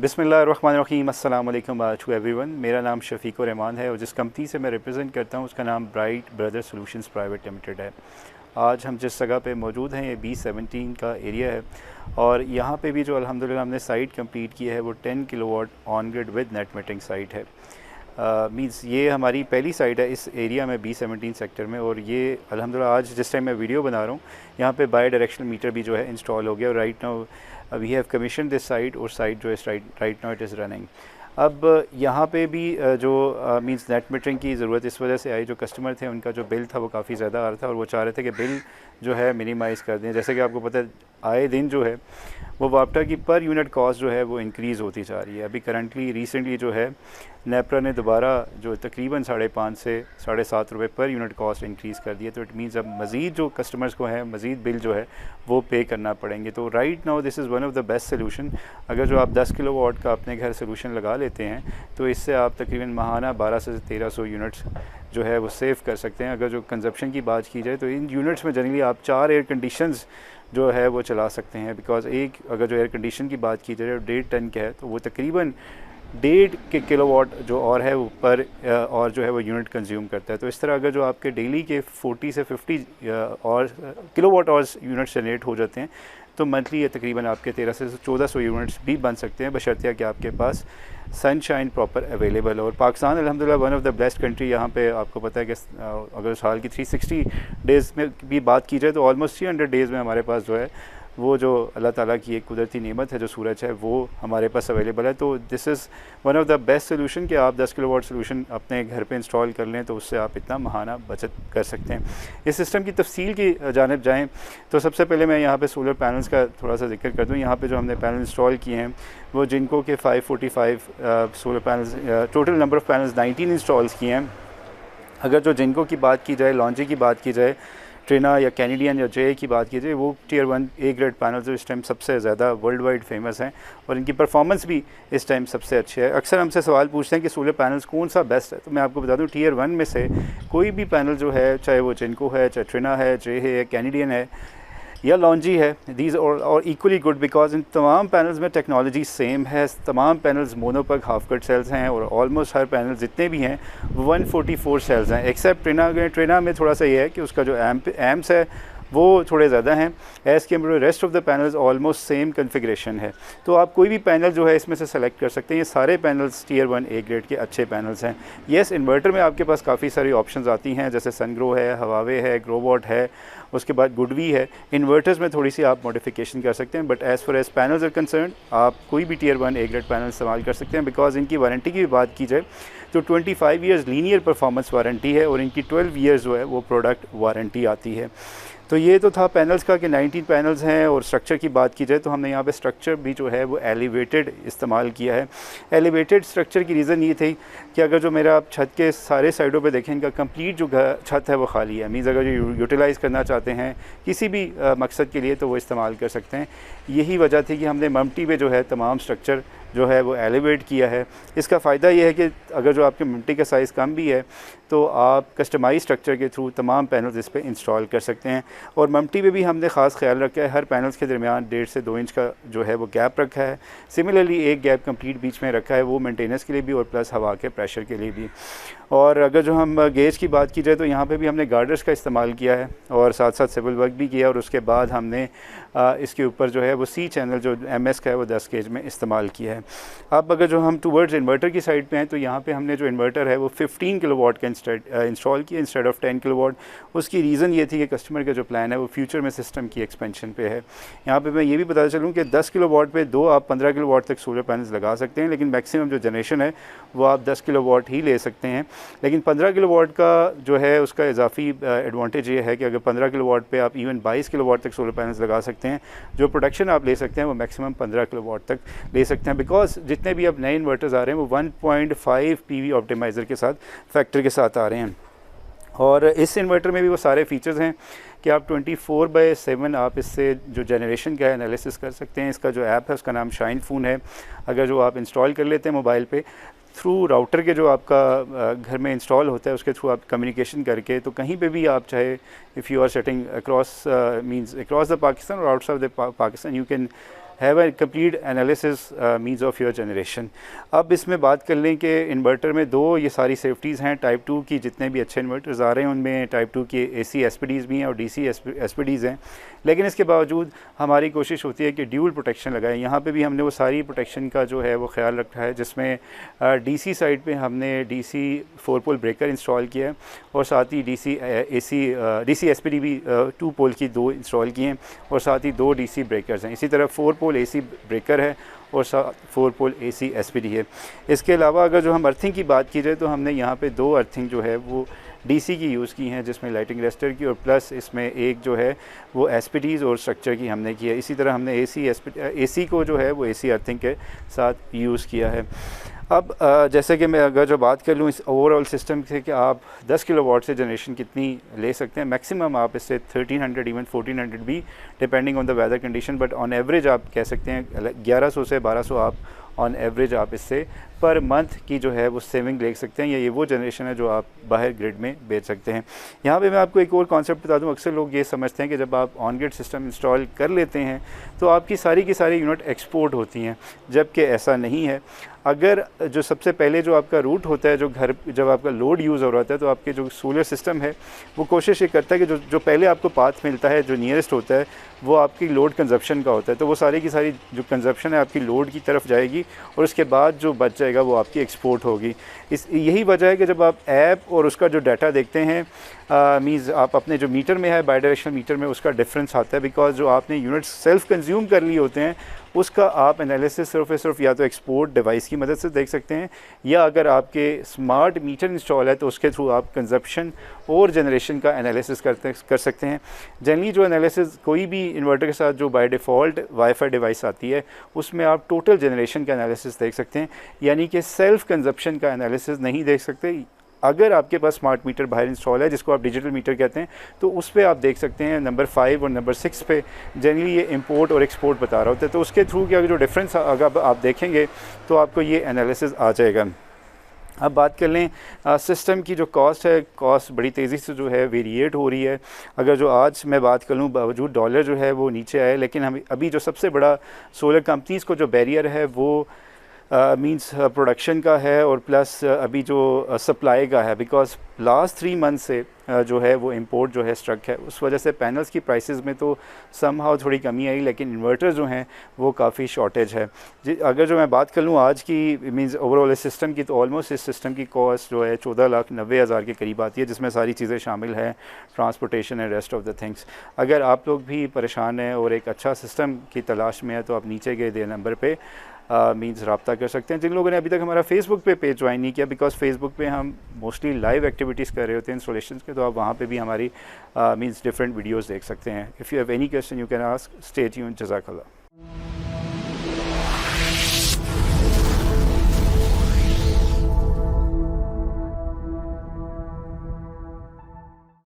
बिस्मिल्लाहिर्रहमानिर्रहीम अस्सलाम वालेकुम टू एवरीवन। मेरा नाम शफीक रहमान है और जिस कंपनी से मैं रिप्रेजेंट करता हूँ उसका नाम bright brother solutions private limited है। आज हम जिस जगह पे मौजूद हैं ये B17 का एरिया है और यहाँ पे भी जो अल्हम्दुलिल्लाह हमने साइट कंप्लीट की है वो 10 kilowatt on grid with net metering site है। मींस ये हमारी पहली साइट है इस एरिया में B17 सेक्टर में, और ये अल्हम्दुलिल्लाह आज जिस टाइम मैं वीडियो बना रहा हूँ यहाँ पे बाई डायरेक्शनल मीटर भी जो है इंस्टॉल हो गया और right now we have commission this site और साइट जो है right now it is running. अब यहाँ पे भी जो मींस नेट मीटरिंग की ज़रूरत इस वजह से आई, जो कस्टमर थे उनका जो बिल था वो काफ़ी ज़्यादा आ रहा था और वो चाह रहे थे कि बिल जो है मिनिमाइज़ कर दें। जैसे कि आपको पता है आए दिन जो है वो वापटा की पर यूनिट कॉस्ट जो है वो इंक्रीज़ होती जा रही है। अभी करंटली रिसेंटली जो है नेपरा ने दोबारा जो तकरीबन 5.5 से 7.5 रुपये पर यूनिट कॉस्ट इंक्रीज़ कर दिया। तो इट मीन्स अब मज़ीद जो कस्टमर्स को है मज़ीद बिल जो है वो पे करना पड़ेंगे। तो right now this is one of the best solution. अगर जो आप 10 किलोवाट का अपने घर सोल्यूशन लगा लेते हैं तो इससे आप तकरीबन माहाना 1200 से 1300 यूनिट्स जो है वो सेव कर सकते हैं। अगर जो कंजप्शन की बात की जाए तो इन यूनिट्स में जनरली आप 4 एयर कंडीशंस जो है वो चला सकते हैं। बिकॉज़ एक अगर जो एयर कंडीशन की बात की जाए 1.5 टन का है तो वो तकरीबन 1.5 के किलोवाट जो और है वो पर और जो है वो यूनिट कंज्यूम करता है। तो इस तरह अगर जो आपके डेली के 40 से 50 और किलोवाट आवर्स यूनिट जनरेट हो जाते हैं तो मंथली ये तकरीबन आपके 1300 से 1400 यूनिट्स भी बन सकते हैं, बशर्ते कि आपके पास सनशाइन प्रॉपर अवेलेबल है। और पाकिस्तान अल्हम्दुलिल्लाह one of the best country. यहाँ पे आपको पता है कि अगर साल की 360 डेज़ में भी बात की जाए तो ऑलमोस्ट 300 डेज़ में हमारे पास जो है वो जो अल्लाह ताला की एक कुदरती नेमत है जो सूरज है वो हमारे पास अवेलेबल है। तो this is one of the best solution कि आप 10 किलोवाट सोल्यूशन अपने घर पे इंस्टॉल कर लें तो उससे आप इतना महाना बचत कर सकते हैं। इस सिस्टम की तफसील की जानिब जाएँ तो सबसे पहले मैं यहाँ पे सोलर पैनल्स का थोड़ा सा जिक्र कर दूँ। यहाँ पे जो हमने पैनल इंस्टॉल किए हैं वो जिनको के 545 solar panels, total number of panels 19 installs किए हैं। अगर जो जिनको की बात की जाए, लॉन्ची की बात की जाए, ट्रेना या कैनेडियन या जे की बात की जाए, वो टियर 1 ए ग्रेड पैनल जो इस टाइम सबसे ज़्यादा वर्ल्ड वाइड फेमस हैं और इनकी परफॉर्मेंस भी इस टाइम सबसे अच्छी है। अक्सर हमसे सवाल पूछते हैं कि सोलर पैनल्स कौन सा बेस्ट है, तो मैं आपको बता दूं टियर 1 में से कोई भी पैनल जो है, चाहे वो जिनको है, चाहे ट्रेना है, जे है, कैनेडियन है या लॉन्जी है, दीज और इक्वली गुड बिकॉज इन तमाम पैनल्स में टेक्नोलॉजी सेम है। तमाम पैनल्स मोनोपग हाफ कट सेल्स हैं और ऑलमोस्ट हर पैनल जितने भी हैं 144 सेल्स हैं, एक्सेप्ट ट्रेना में थोड़ा सा ये है कि उसका जो एम्स है वो थोड़े ज़्यादा हैं। एज़ के rest of the panels almost same configuration है। तो आप कोई भी पैनल जो है इसमें से सेलेक्ट कर सकते हैं। ये सारे पैनल्स टियर 1 ए ग्रेड के अच्छे पैनल्स हैं। येस, इन्वर्टर में आपके पास काफ़ी सारी ऑप्शंस आती हैं, जैसे सनग्रो है, हवावे है, ग्रोवॉट है, उसके बाद गुडवी है। इन्वर्टर्स में थोड़ी सी आप मॉडिफिकेशन कर सकते हैं, but as far as panels are concern आप कोई भी टियर 1 ए ग्रेड पैनल इस्तेमाल कर सकते हैं। बिकॉज इनकी वारंटी की भी बात की जाए तो 25 ईयर्स लीनियर परफॉर्मेंस वारंटी है और इनकी 12 ईयर्स जो है वो प्रोडक्ट वारंटी आती है। तो ये तो था पैनल्स का कि 19 पैनल्स हैं। और स्ट्रक्चर की बात की जाए तो हमने यहाँ पे स्ट्रक्चर भी जो है वो एलिवेटेड इस्तेमाल किया है। एलिवेटेड स्ट्रक्चर की रीज़न ये थी कि अगर जो मेरा आप छत के सारे साइडों पे देखें, इनका कंप्लीट जो छत है वो खाली है। मीन्स अगर जो यूटिलाइज़ करना चाहते हैं किसी भी मकसद के लिए तो वो इस्तेमाल कर सकते हैं। यही वजह थी कि हमने ममटी पे जो है तमाम स्ट्रक्चर जो है वो एलिवेट किया है। इसका फ़ायदा ये है कि अगर जो आपके ममटी का साइज़ कम भी है तो आप कस्टमाइज स्ट्रक्चर के थ्रू तमाम पैनल्स इस पर इंस्टॉल कर सकते हैं। और ममटी पे भी हमने ख़ास ख्याल रखा है, हर पैनल्स के दरमियान 1.5 से 2 इंच का जो है वो गैप रखा है। सिमिलरली एक गैप कंप्लीट बीच में रखा है, वो मेंटेनेंस के लिए भी और प्लस हवा के प्रेशर के लिए भी। और अगर जो हम गेज की बात की जाए तो यहाँ पे भी हमने गार्डर्स का इस्तेमाल किया है और साथ साथ सिविल वर्क भी किया। और उसके बाद हमने इसके ऊपर जो है वो सी चैनल जो MS का है वो 10 गेज में इस्तेमाल किया है। अब अगर जो हम टूवर्ड्स इन्वर्टर की साइड पे हैं तो यहाँ पे हमने जो इन्वर्टर है वो 15 किलोवाट का इंस्टॉल किया इंस्टेड ऑफ 10 किलोवाट। उसकी रीज़न ये थी कि कस्टमर का जो प्लान है वो फ्यूचर में सिस्टम की एक्सपेंशन पे है। यहाँ पे मैं ये भी बताता चलूँ कि 10 किलोवाट पे दो आप 15 किलोवाट तक सोलर पैनल्स लगा सकते हैं, लेकिन मैक्सिमम जो जनरेशन है वो आप 10 किलोवाट ही ले सकते हैं। लेकिन 15 किलोवाट का जो है उसका इजाफी एडवांटेज ये है कि अगर 15 किलोवाट पे आप इवन 22 किलोवाट तक सोलर पैनल्स लगा सकते हैं, जो प्रोडक्शन आप ले सकते हैं वो मैक्सिमम 15 किलोवाट तक ले सकते हैं। बिकॉज जितने भी अब नए इन्वर्टर्स आ रहे हैं वो 1.5 PV ऑप्टिमाइज़र के साथ फैक्टर के साथ आ रहे हैं। और इस इन्वर्टर में भी वो सारे फीचर्स हैं कि आप 24/7 आप इससे जो जनरेशन का है एनालिसिस कर सकते हैं। इसका जो ऐप है उसका नाम शाइन फ़ोन है। अगर जो आप इंस्टॉल कर लेते हैं मोबाइल पे थ्रू राउटर के जो आपका घर में इंस्टॉल होता है उसके थ्रू आप कम्युनिकेशन करके, तो कहीं पे भी आप चाहे if you are setting across means across the Pakistan और outside the Pakistan, you can have a complete analysis means of your generation. अब इसमें बात कर लें कि इन्वर्टर में दो ये सारी सेफ्टीज़ हैं। टाइप 2 की जितने भी अच्छे इन्वर्टर्स आ रहे हैं उनमें टाइप 2 की AC SPDs भी हैं और DC SPDs हैं, लेकिन इसके बावजूद हमारी कोशिश होती है कि ड्यूल प्रोटेक्शन लगाएं। यहाँ पे भी हमने वो सारी प्रोटेक्शन का जो है वो ख्याल रखा है, जिसमें DC साइड पे हमने DC 4 पोल ब्रेकर इंस्टॉल किया है और साथ ही DC SPD भी 2 पोल की 2 इंस्टॉल किए हैं और साथ ही 2 DC ब्रेकर्स हैं। इसी तरह 4 पोल AC ब्रेकर है और 4 पोल AC SPD है। इसके अलावा अगर जो हम अर्थिंग की बात की जाए तो हमने यहाँ पे 2 अर्थिंग जो है वो DC की यूज़ की हैं, जिसमें लाइटिंग रेस्टर की और प्लस इसमें एक जो है वो SPDs और स्ट्रक्चर की हमने किया है। इसी तरह हमने AC को जो है वो AC अर्थिंग के साथ यूज़ किया है। अब जैसे कि मैं अगर जो बात कर लूँ इस ओवरऑल सिस्टम से कि आप 10 किलोवाट से जनरेशन कितनी ले सकते हैं, मैक्सिमम आप इससे 1300 इवन 1400 भी depending on the weather condition, but on average आप कह सकते हैं 1100 से 1200 आप ऑन एवरेज आप इससे पर मंथ की जो है वो सेविंग ले सकते हैं, या ये वो जनरेशन है जो आप बाहर ग्रिड में बेच सकते हैं। यहाँ पे मैं आपको एक और कॉन्सेप्ट बता दूँ। अक्सर लोग ये समझते हैं कि जब आप ऑन ग्रिड सिस्टम इंस्टॉल कर लेते हैं तो आपकी सारी की सारी यूनिट एक्सपोर्ट होती हैं, जबकि ऐसा नहीं है। अगर जो सबसे पहले जो आपका रूट होता है, जो घर जब आपका लोड यूज़ हो रहा होता है, तो आपके जो सोलर सिस्टम है वो कोशिश ये करता है कि जो पहले आपको पाथ मिलता है, जो नियरेस्ट होता है, वो आपकी लोड कंजप्शन का होता है। तो वो सारी की सारी जो कंजप्शन है आपकी लोड की तरफ जाएगी और उसके बाद जो बच जाएगा वो आपकी एक्सपोर्ट होगी। यही वजह है कि जब आप ऐप और उसका जो डाटा देखते हैं, मीन्स आप अपने जो मीटर में है बायडायरेक्शनल मीटर में उसका डिफरेंस आता है, बिकॉज जो आपने यूनिट्स सेल्फ कंज्यूम कर लिए होते हैं उसका आप एनालिसिस सिर्फ या तो एक्सपोर्ट डिवाइस की मदद से देख सकते हैं, या अगर आपके स्मार्ट मीटर इंस्टॉल है तो उसके थ्रू आप कंजप्शन और जनरेशन का एनालिसिस कर सकते हैं। जनरली जो एनालिसिस कोई भी इन्वर्टर के साथ जो बाय डिफ़ॉल्ट वाईफाई डिवाइस आती है उसमें आप टोटल जनरेशन का एनालिसिस देख सकते हैं, यानी कि सेल्फ कंजप्शन का एनालिसिस नहीं देख सकते। अगर आपके पास स्मार्ट मीटर बाहर इंस्टॉल है, जिसको आप डिजिटल मीटर कहते हैं, तो उस पर आप देख सकते हैं नंबर 5 और नंबर 6 पे जनरली ये इंपोर्ट और एक्सपोर्ट बता रहा होता है। तो उसके थ्रू क्या जो डिफरेंस अगर आप देखेंगे तो आपको ये एनालिसिस आ जाएगा। अब बात कर लें सिस्टम की जो कॉस्ट है, कॉस्ट बड़ी तेज़ी से जो है वेरिएट हो रही है। अगर जो आज मैं बात कर लूँ, बावजूद डॉलर जो है वो नीचे आए, लेकिन हम अभी जो सबसे बड़ा सोलर कंपनीज़ को जो बैरियर है वो मींस प्रोडक्शन का है और प्लस अभी जो सप्लाई का है, बिकॉज लास्ट 3 मंथ से जो है वो इंपोर्ट जो है स्ट्रक है। उस वजह से पैनल्स की प्राइसेस में तो समहाउ थोड़ी कमी आई, लेकिन इन्वर्टर जो हैं वो काफ़ी शॉर्टेज है। अगर जो मैं बात कर लूँ आज की मींस ओवरऑल इस सिस्टम की, तो ऑलमोस्ट इस सिस्टम की कॉस्ट जो है 14,90,000 के करीब आती है, जिसमें सारी चीज़ें शामिल हैं, transportation and rest of the things. अगर आप लोग भी परेशान हैं और एक अच्छा सिस्टम की तलाश में है तो आप नीचे गए दे नंबर पर मींस रब्ता कर सकते हैं। जिन लोगों ने अभी तक हमारा फेसबुक पे पेज ज्वाइन नहीं किया, बिकॉज फेसबुक पे हम मोस्टली लाइव एक्टिविटीज़ कर रहे होते हैं इंस्टॉलेशन के, तो आप वहाँ पे भी हमारी मींस डिफरेंट वीडियोस देख सकते हैं। If you have any question you can ask. Stay tuned. जज़ाकल्लाह।